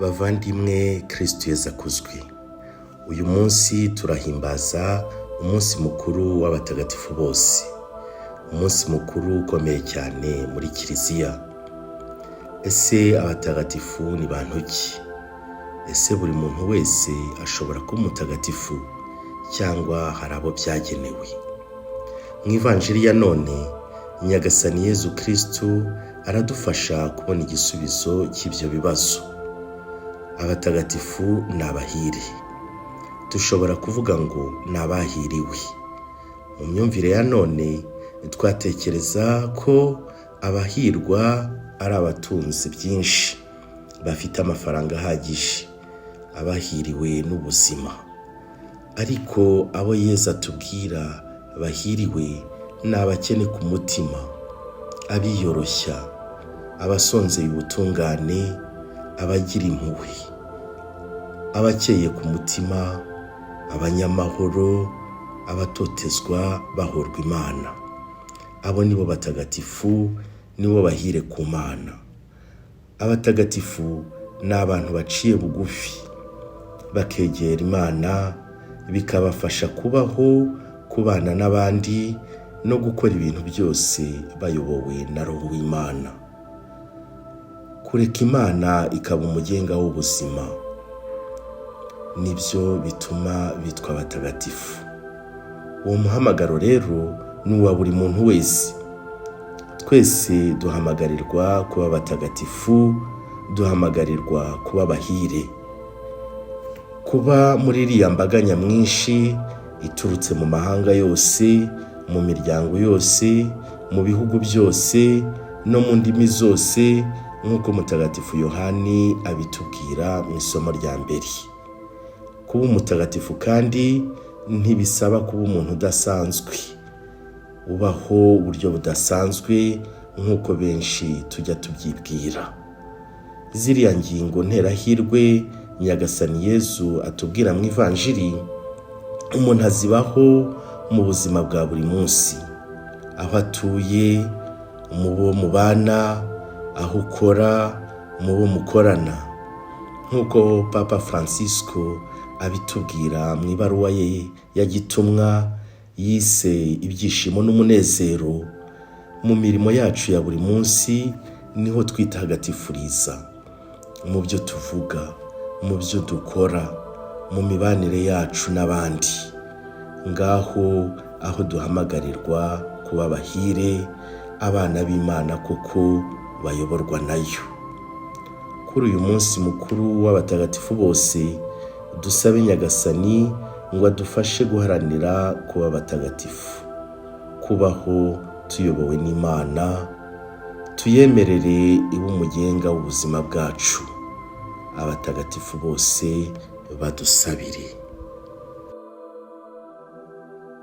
Bavandimwe, Kristo Yesu akuzwe. Uyu munsi turahimbaza umunsi mukuru w'abatagatifu bose. Umunsi mukuru ukomeye cyane muri Kiliziya. Ese abatagatifu ni bantu ki? Ese buri muntu wese ashobora kuba umutagatifu cyangwa harabo byagenewe? Mu ivanjiri ya none, Nyagasani Yezu Kristo aradufasha kubona igisubizo cy'ibyo bibazo. Abatagatifu ni abahire. Dushobora kuvuga ngo ni abahiriwe. Mu myumvire ya none twatekereza ko abahirwa ari abatunzi byinshi, bafite amafaranga ahagije, abahiriwe n'ubuzima. Ariko abo Yezu atubwira bahiriwe ni abakene ku mutima, abiyoroshya, abasonzeye ubutungane, abagira impuhwe, abakeye ku mutima, abanyamahoro, abatotezwa bahorwa Imana. Abo nibo batagatifu, nibo bahire ku Mana. Abatagatifu ni abantu baciye bugufi, bakegera Imana, bikabafasha kubaho, kubana n'abandi no gukora ibintu byose bayobowe na Roho w'Imana. Kureka Imana ikaba umugenga w'ubuzima nibyo bituma bitwa abatagatifu. Uwo muhamagaro rero ni uwa buri muntu wese. Twese duhamagarirwa kuba abatagatifu, duhamagarirwa kuba abahire. Kuba muri iriya mbaga nyamwinshi iturutse mu mahanga yose, mu miryango yose, mu bihugu byose no mu ndimi zose, nk'uko Mutagatifu Yohani abitubwira mu isomo rya mbere. Kuba umutagatifu kandi ntibisaba kuba umuntu udasanzwe, ubaho uburyo budasanzwe nk'uko benshi tujya tubyibwira. Ziriya ngingo nterahirwe Nyagasani Yezu atubwira mu ivanjiri, umuntu azibaho mu buzima bwa buri munsi, aho atuye, mu bo mubana, aho ukora, mu bo mukorana. Nk'uko Papa Francisco abitubwira mu ibaruwa ye ya gitumwa yise ibyishimo n'umunezero, mu mirimo yacu ya buri munsi niho twitagatifuriza, mu byo tuvuga, mu byo dukora, mu mibanire yacu n'abandi. Ngaho aho duhamagarirwa kuba abahire, abana b'Imana koko bayoborwa nayo. Kuri uyu munsi mukuru w'abatagatifu bose, dusabe Nyagasani ngo adufashe guharanira kuba abatagatifu, kubaho tuyobowe n'Imana, tuyemerere ibe umugenga w'ubuzima bwacu. Abatagatifu bose badusabire.